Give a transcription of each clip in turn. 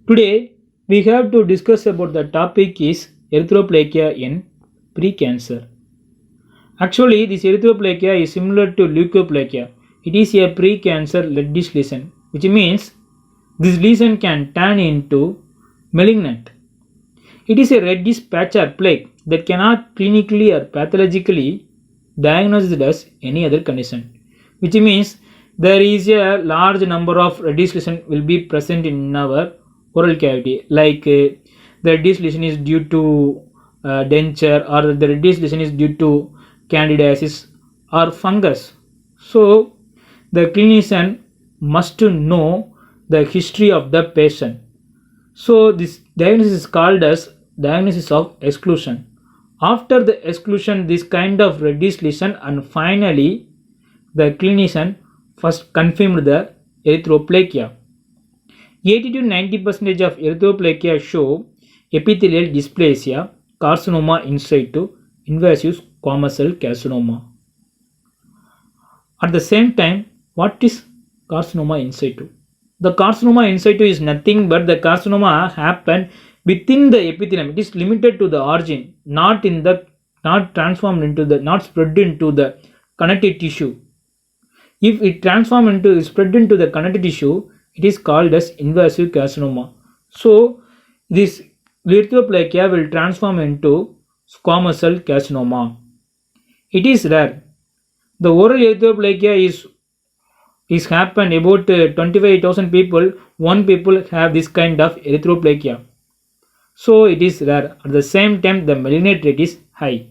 Today we have to discuss about the topic is erythroplakia in precancer. Actually, this erythroplakia is similar to leukoplakia. It is a precancer reddish lesion, which means this lesion can turn into malignant. It is a reddish patch or plaque that cannot clinically or pathologically diagnosed as any other condition, which means there is a large number of reddish lesion will be present in our oral cavity, like the reddish lesion is due to denture, or the reddish lesion is due to candidiasis or fungus. So the clinician must know the history of the patient. So this diagnosis is called as diagnosis of exclusion. After the exclusion, this kind of reddish lesion, and finally the clinician first confirmed the erythroplakia. 80 to 90% of erythroplakia show epithelial dysplasia, carcinoma in situ, invasive squamous cell carcinoma. At the same time, what is carcinoma in situ? The carcinoma in situ is nothing but the carcinoma happen within the epithelium. It is limited to the origin, not transformed into the, not spread into the connective tissue. If it transform into spread into the connective tissue, it is called as invasive carcinoma. So this erythroplakia will transform into squamous cell carcinoma. It is rare. The oral erythroplakia is happen about 25,000 people. One people have this kind of erythroplakia. So it is rare. At the same time, the malignant rate is high.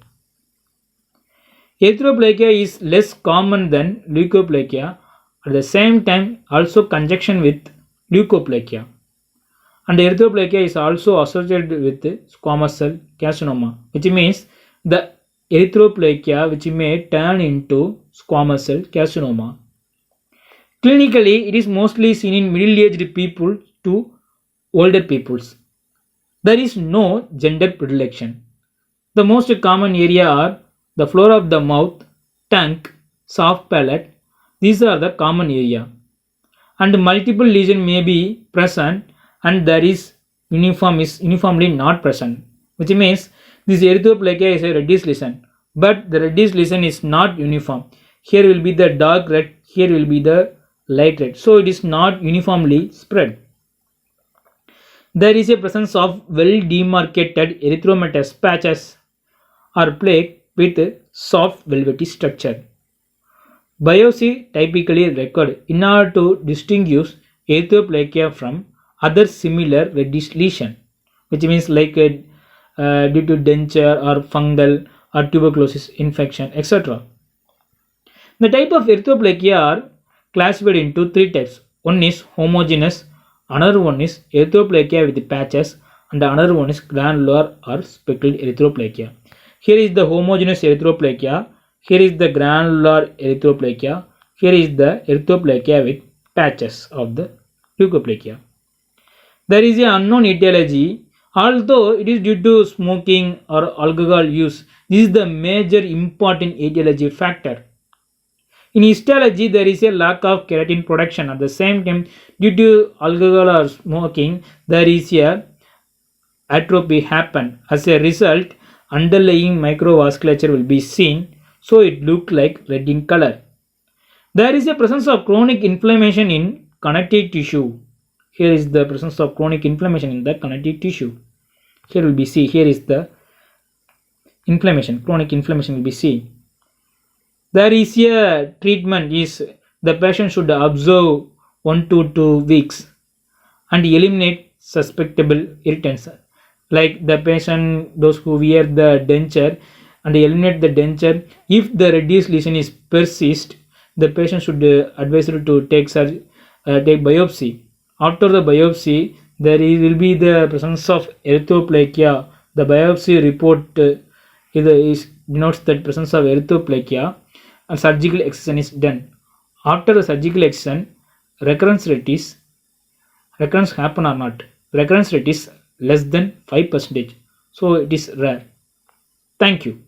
Erythroplakia is less common than leukoplakia. At the same time, also conjunction with leukoplakia. And erythroplakia is also associated with squamous cell carcinoma, which means the erythroplakia which may turn into squamous cell carcinoma. Clinically, it is mostly seen in middle-aged people to older peoples. There is no gender predilection. The most common area are the floor of the mouth, tongue, soft palate. These are the common area. And multiple lesion may be present, and there is uniformly not present, which means this erythroplakia is a reddish lesion, but the reddish lesion is not uniform. Here will be the dark red, here will be the light red, so it is not uniformly spread. There is a presence of well demarcated erythematous patches or plaque with soft velvety structure. Biopsy typically required in order to distinguish erythroplakia from other similar reddish lesion, which means like due to denture or fungal or tuberculosis infection, etc. The type of erythroplakia are classified into three types. One is homogeneous, another one is erythroplakia with patches, and another one is granular or speckled erythroplakia. Here is the homogeneous erythroplakia, here is the granular erythroplakia, here is the erythroplakia with patches of the leukoplakia. There is an unknown etiology, although it is due to smoking or alcohol use. This is the major important etiology factor. In histology, there is a lack of keratin production. At the same time, due to alcohol or smoking, there is a atrophy happen. As a result, underlying microvasculature will be seen, so it look like red in color. There is a presence of chronic inflammation in connective tissue. Here is the presence of chronic inflammation in the connective tissue. Here will be see. Here is the inflammation. Chronic inflammation will be seen. There is a treatment is the patient should observe 1 to 2 weeks and eliminate suspectable irritants, like the patient those who wear the denture, and eliminate the denture. If the reddish lesion is persist, the patient should advise to take biopsy. After the biopsy, will be the presence of erythroplakia. The biopsy report is denotes that presence of erythroplakia, and surgical excision is done. After the surgical excision, recurrence happen or not? Recurrence rate is less than 5%, so it is rare. Thank you.